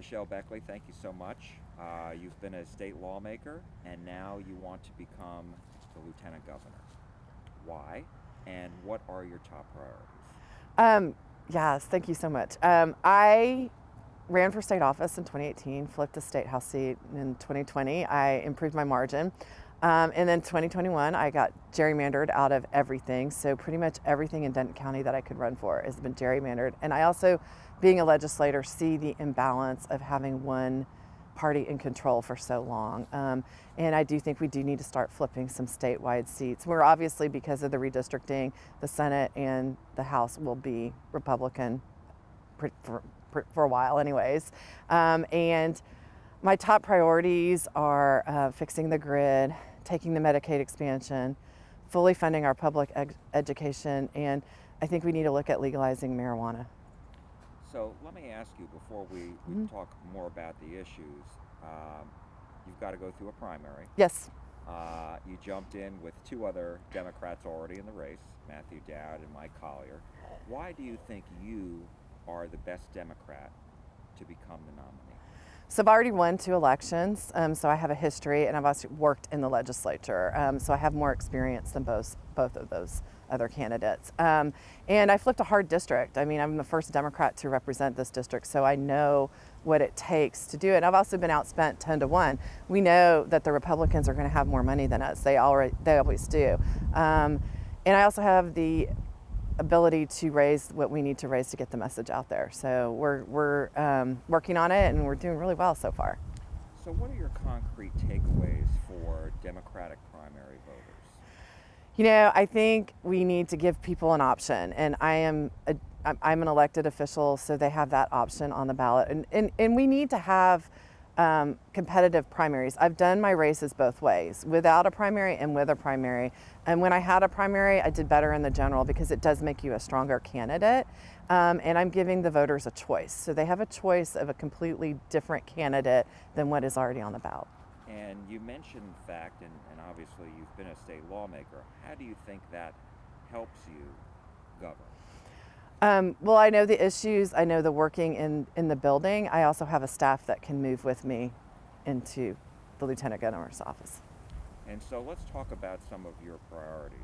Michelle Beckley, thank you so much. You've been a state lawmaker, and now you want to become the lieutenant governor. Why? And what are your top priorities? Yes, thank you so much. I ran for state office in 2018, flipped a state house seat in 2020. I improved my margin. And then 2021, I got gerrymandered out of everything. So pretty much everything in Denton County that I could run for has been gerrymandered. And I also, being a legislator, see the imbalance of having one party in control for so long. And I do think we do need to start flipping some statewide seats. We're obviously, because of the redistricting, the Senate and the House will be Republican for a while anyways. And my top priorities are fixing the grid, taking the Medicaid expansion, fully funding our public education, and I think we need to look at legalizing marijuana. So let me ask you before we talk more about the issues. You've got to go through a primary. Yes. You jumped in with two other Democrats already in the race, Matthew Dowd and Mike Collier. Why do you think you are the best Democrat to become the nominee? So I've already won 2 elections, so I have a history, and I've also worked in the legislature, so I have more experience than both of those other candidates. And I flipped a hard district. I mean, I'm the first Democrat to represent this district, so I know what it takes to do it. And I've also been outspent 10-1. We know that the Republicans are going to have more money than us. They always do. And I also have the ability to raise what we need to raise to get the message out there. So we're working on it, and we're doing really well so far. So what are your concrete takeaways for Democratic primary voters? You know, I think we need to give people an option, and I'm an elected official, so they have that option on the ballot, and we need to have competitive primaries. I've done my races both ways, without a primary and with a primary. And when I had a primary, I did better in the general because it does make you a stronger candidate. And I'm giving the voters a choice. So they have a choice of a completely different candidate than what is already on the ballot. And you mentioned fact, and obviously you've been a state lawmaker. How do you think that helps you govern? Well, I know the issues. I know the working in the building. I also have a staff that can move with me into the lieutenant governor's office. And so let's talk about some of your priorities.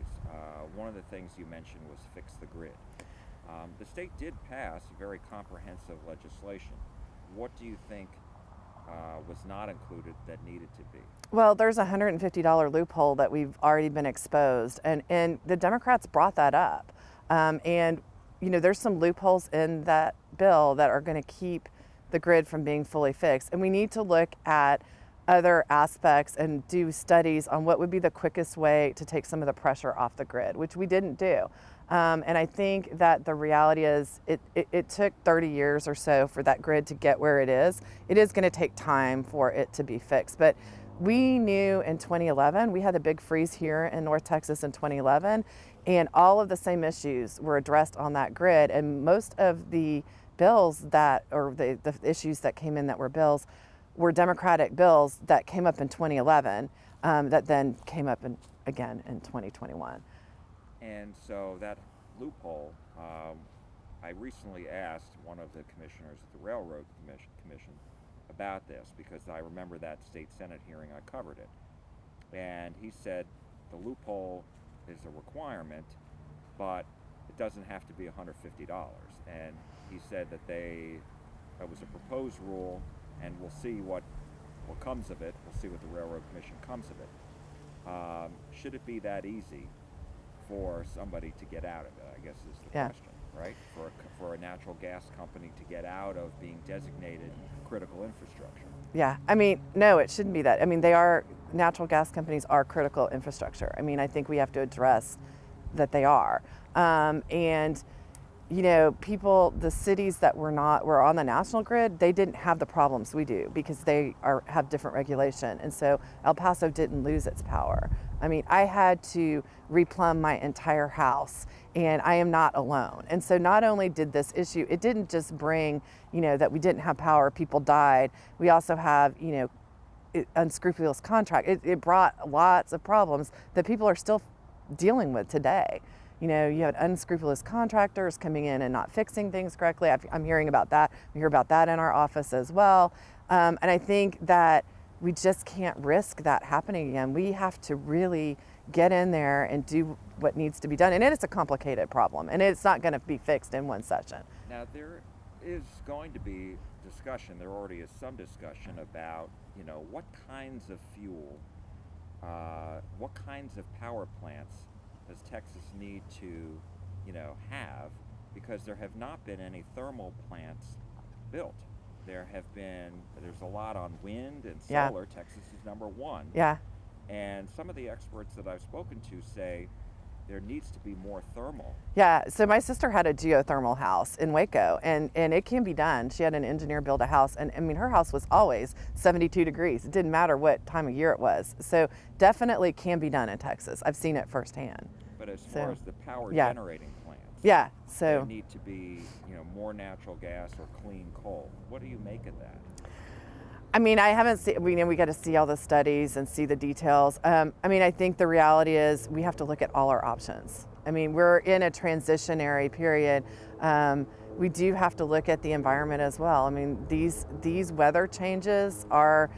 One of the things you mentioned was fix the grid. The state did pass very comprehensive legislation. What do you think was not included that needed to be? Well, there's a $150 loophole that we've already been exposed, and the Democrats brought that up. And you know, there's some loopholes in that bill that are going to keep the grid from being fully fixed. And we need to look at other aspects and do studies on what would be the quickest way to take some of the pressure off the grid, which we didn't do. And I think that the reality is it took 30 years or so for that grid to get where it is. It is going to take time for it to be fixed. But we knew in 2011, we had a big freeze here in North Texas in 2011, and all of the same issues were addressed on that grid. And most of the bills or the issues that came in that were bills were Democratic bills that came up in 2011 that then came up again in 2021. And so that loophole, I recently asked one of the commissioners at the Railroad Commission about this because I remember that state Senate hearing, I covered it. And he said the loophole is a requirement, but it doesn't have to be $150. And he said that that was a proposed rule, and we'll see what comes of it. We'll see what the Railroad Commission comes of it. Should it be that easy for somebody to get out of it, I guess is the question, right? For a natural gas company to get out of being designated critical infrastructure. Yeah, I mean, no, it shouldn't be that. I mean, natural gas companies are critical infrastructure. I mean, I think we have to address that they are. And, you know, the cities that were on the national grid, they didn't have the problems we do because they have different regulation. And so El Paso didn't lose its power. I mean, I had to replumb my entire house, and I am not alone. And so not only did this issue, it didn't just bring, you know, that we didn't have power, people died. We also have, you know, unscrupulous contract. It brought lots of problems that people are still dealing with today. You know, you had unscrupulous contractors coming in and not fixing things correctly. I'm hearing about that. We hear about that in our office as well. And I think that we just can't risk that happening again. We have to really get in there and do what needs to be done. And it's a complicated problem, and it's not going to be fixed in one session. Now, there is going to be discussion, there already is some discussion about, you know, what kinds of fuel, what kinds of power plants does Texas need to, you know, have, because there have not been any thermal plants built. There's a lot on wind and solar. Yeah. Texas is number one. Yeah. And some of the experts that I've spoken to say there needs to be more thermal. Yeah, so my sister had a geothermal house in Waco, and it can be done. She had an engineer build a house, and I mean, her house was always 72 degrees. It didn't matter what time of year it was. So definitely can be done in Texas. I've seen it firsthand. But as far as the power generating plants, so there need to be, you know, more natural gas or clean coal. What do you make of that? I mean, I haven't seen, we got to see all the studies and see the details. I mean, I think the reality is we have to look at all our options. I mean, we're in a transitionary period. We do have to look at the environment as well. I mean, these weather changes are,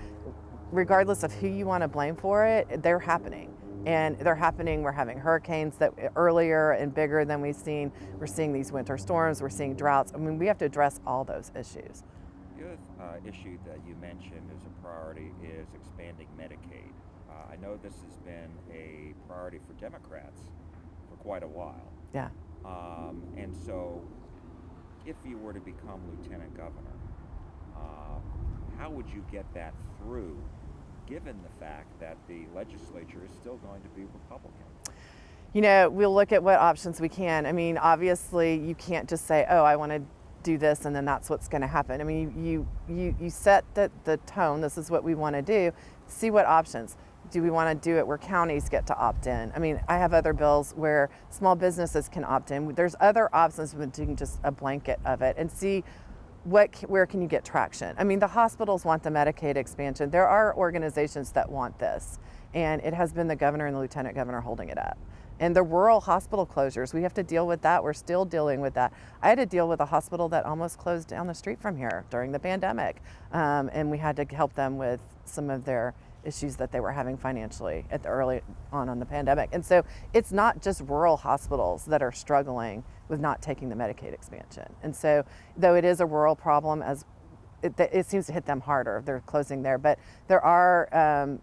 regardless of who you want to blame for it, they're happening. And they're happening. We're having hurricanes that earlier and bigger than we've seen. We're seeing these winter storms. We're seeing droughts. I mean, we have to address all those issues. The other issue that you mentioned as a priority is expanding Medicaid. I know this has been a priority for Democrats for quite a while. Yeah. And so, if you were to become lieutenant governor, how would you get that through, given the fact that the legislature is still going to be Republican? You know, we'll look at what options we can. I mean, obviously, you can't just say, oh, I want to do this and then that's what's going to happen. I mean, you set the tone. This is what we want to do. See what options. Do we want to do it where counties get to opt in? I mean, I have other bills where small businesses can opt in. There's other options than doing just a blanket of it, and see where can you get traction. I mean, the hospitals want the Medicaid expansion. There are organizations that want this, and it has been the governor and the lieutenant governor holding it up. And the rural hospital closures, we have to deal with that. We're still dealing with that. I had to deal with a hospital that almost closed down the street from here during the pandemic. And we had to help them with some of their issues that they were having financially at the early on the pandemic. And so it's not just rural hospitals that are struggling with not taking the Medicaid expansion. And so, though it is a rural problem, as it seems to hit them harder, they're closing there. But there are,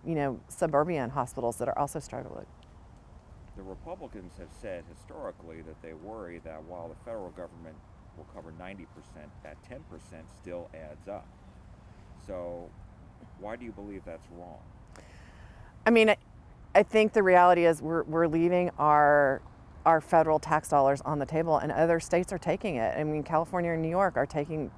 suburban hospitals that are also struggling. The Republicans have said historically that they worry that while the federal government will cover 90%, that 10% still adds up. So why do you believe that's wrong? I mean, I think the reality is we're leaving our federal tax dollars on the table, and other states are taking it. I mean, California and New York are taking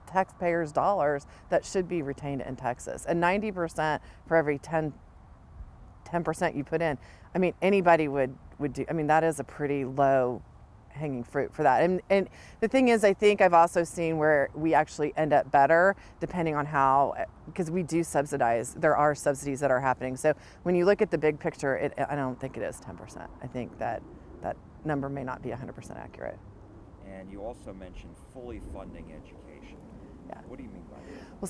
taxpayers' dollars that should be retained in Texas. And 90% for every 10% you put in, I mean, anybody would do. I mean, that is a pretty low hanging fruit for that. And the thing is, I think I've also seen where we actually end up better depending on how, because we do subsidize, there are subsidies that are happening. So when you look at the big picture, I don't think it is 10%. I think that number may not be 100% accurate. And you also mentioned fully funding education. Yeah. What do you mean by that? Well,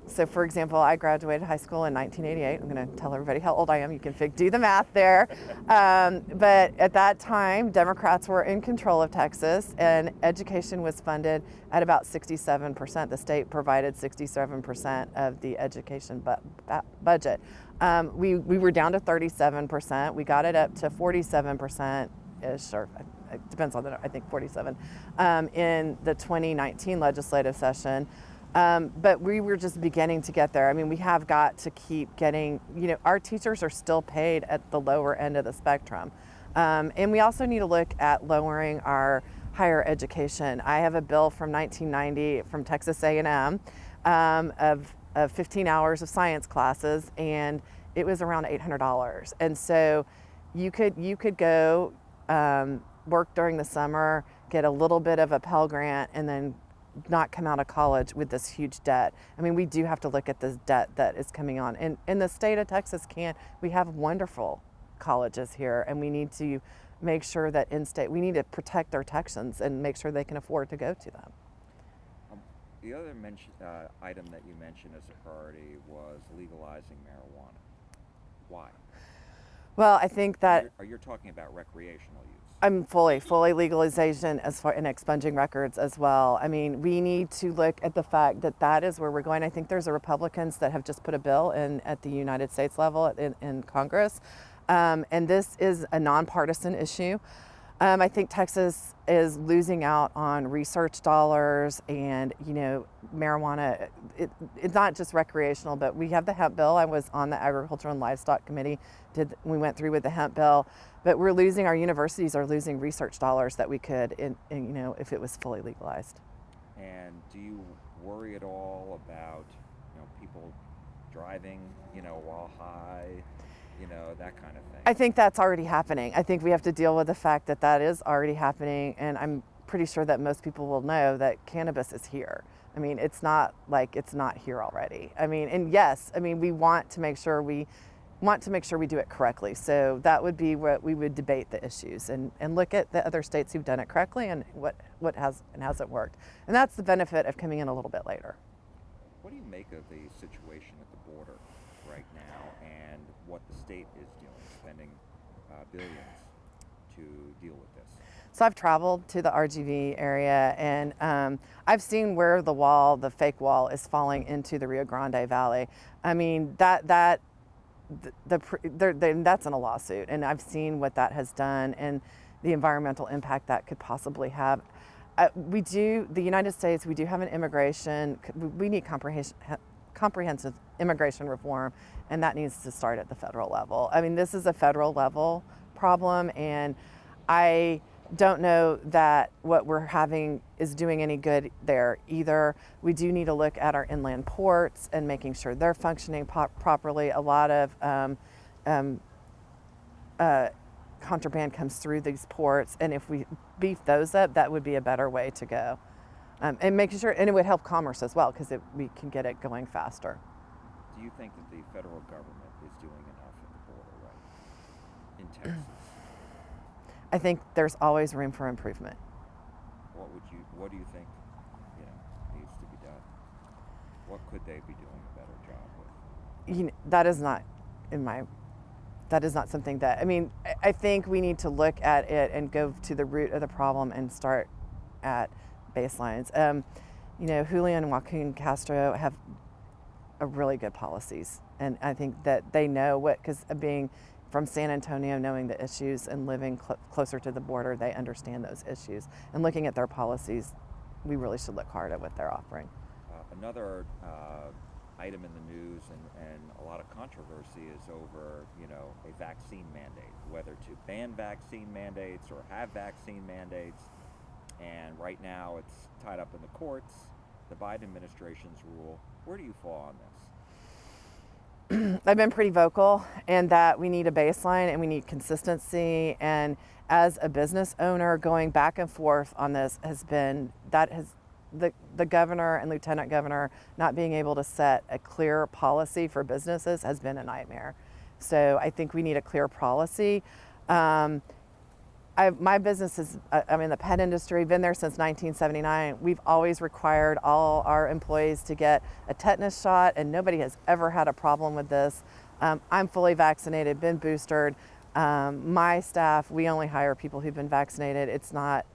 so for example, I graduated high school in 1988. I'm going to tell everybody how old I am. You can do the math there. But at that time, Democrats were in control of Texas, and education was funded at about 67%. The state provided 67% of the education budget. We were down to 37%. We got it up to 47%-ish, or it depends on I think 47, in the 2019 legislative session. But we were just beginning to get there. I mean, we have got to keep getting, our teachers are still paid at the lower end of the spectrum. And we also need to look at lowering our higher education. I have a bill from 1990 from Texas A&M of 15 hours of science classes, and it was around $800. And so you could go work during the summer, get a little bit of a Pell Grant, and then not come out of college with this huge debt. I mean, we do have to look at this debt that is coming on. And the state of Texas we have wonderful colleges here, and we need to make sure that we need to protect their Texans and make sure they can afford to go to them. The other item that you mentioned as a priority was legalizing marijuana. Why? Well, I think that Are you talking about recreational use? I'm fully legalization as far and expunging records as well. I mean, we need to look at the fact that that is where we're going. I think there's a Republicans that have just put a bill in at the United States level in Congress, and this is a nonpartisan issue. I think Texas is losing out on research dollars, and marijuana. It's not just recreational, but we have the hemp bill. I was on the Agriculture and Livestock Committee. We went through with the hemp bill, but our universities are losing research dollars that we could, if it was fully legalized. And do you worry at all about people driving while high? That kind of thing. I think that's already happening. I think we have to deal with the fact that that is already happening, and I'm pretty sure that most people will know that cannabis is here. I mean, it's not like it's not here already. I mean, and yes, I mean, we want to make sure we do it correctly. So that would be what we would debate the issues and look at the other states who've done it correctly and what hasn't worked. And that's the benefit of coming in a little bit later. What do you make of the situation at the border right now and what the state is doing, spending billions to deal with this? So I've traveled to the RGV area, and I've seen where the fake wall is falling into the Rio Grande Valley. I mean, that's in a lawsuit, and I've seen what that has done and the environmental impact that could possibly have. The United States, we do have an immigration, we need comprehensive immigration reform, and that needs to start at the federal level. I mean, this is a federal level problem, and I don't know that what we're having is doing any good there either. We do need to look at our inland ports and making sure they're functioning properly. A lot of contraband comes through these ports, and if we beef those up, that would be a better way to go. And making sure, and it would help commerce as well, because we can get it going faster. Do you think that the federal government is doing enough at the border right in Texas? I think there's always room for improvement. What do you think needs to be done? What could they be doing a better job with? That is not something that, I think we need to look at it and go to the root of the problem and start at baselines. Julio and Joaquin Castro have really good policies, and I think that they know because being from San Antonio, knowing the issues and living closer to the border, they understand those issues. And looking at their policies, we really should look hard at what they're offering. Another item in the news and a lot of controversy is over, a vaccine mandate, whether to ban vaccine mandates or have vaccine mandates. And right now it's tied up in the courts, the Biden administration's rule. Where do you fall on this? I've been pretty vocal in that we need a baseline and we need consistency. And as a business owner, going back and forth on this the governor and lieutenant governor not being able to set a clear policy for businesses has been a nightmare. So I think we need a clear policy. My business is, I'm in the pet industry, been there since 1979. We've always required all our employees to get a tetanus shot, and nobody has ever had a problem with this. I'm fully vaccinated, been boosted. My staff, we only hire people who've been vaccinated. It's not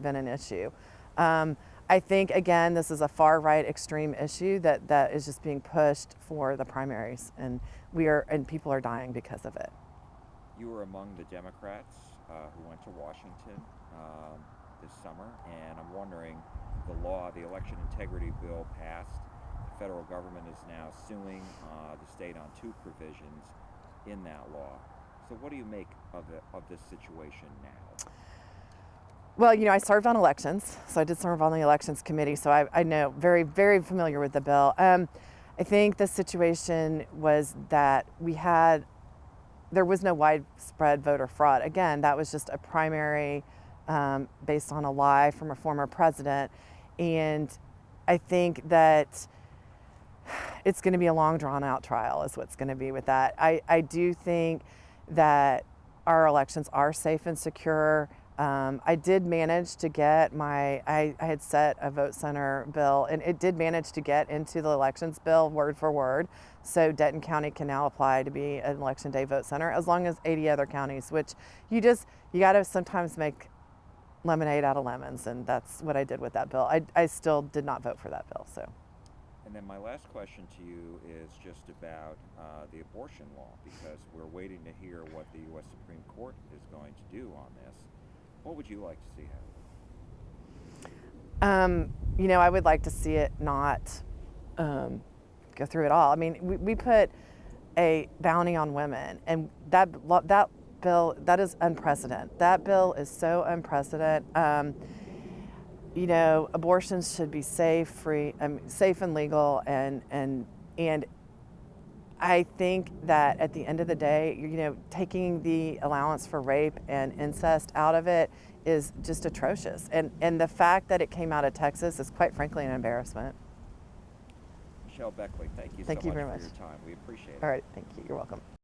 been an issue. I think, again, this is a far-right extreme issue that is just being pushed for the primaries, and people are dying because of it. You were among the Democrats who went to Washington this summer, and I'm wondering, the election integrity bill passed. The federal government is now suing the state on 2 provisions in that law. So what do you make of this situation now? Well, I served on elections, so I did serve on the elections committee, so I know, very, very familiar with the bill. I think the situation was that there was no widespread voter fraud. Again, that was just a primary based on a lie from a former president. And I think that it's going to be a long, drawn-out trial is what's going to be with that. I do think that our elections are safe and secure. I did manage to get I had set a vote center bill, and it did manage to get into the elections bill word for word. So Denton County can now apply to be an election day vote center, as long as 80 other counties, which you got to sometimes make lemonade out of lemons, and that's what I did with that bill. I still did not vote for that bill. So. And then my last question to you is just about the abortion law, because we're waiting to hear what the U.S. Supreme Court is going to do on this. What would you like to see happen? I would like to see it not go through it all. I mean, we put a bounty on women, and that bill, that is unprecedented. That bill is so unprecedented. Abortions should be safe and legal, and I think that at the end of the day, taking the allowance for rape and incest out of it is just atrocious. And the fact that it came out of Texas is, quite frankly, an embarrassment. Michelle Beckley, thank you Thank so you much very for much. your time. We appreciate it. All right, thank you. You're welcome.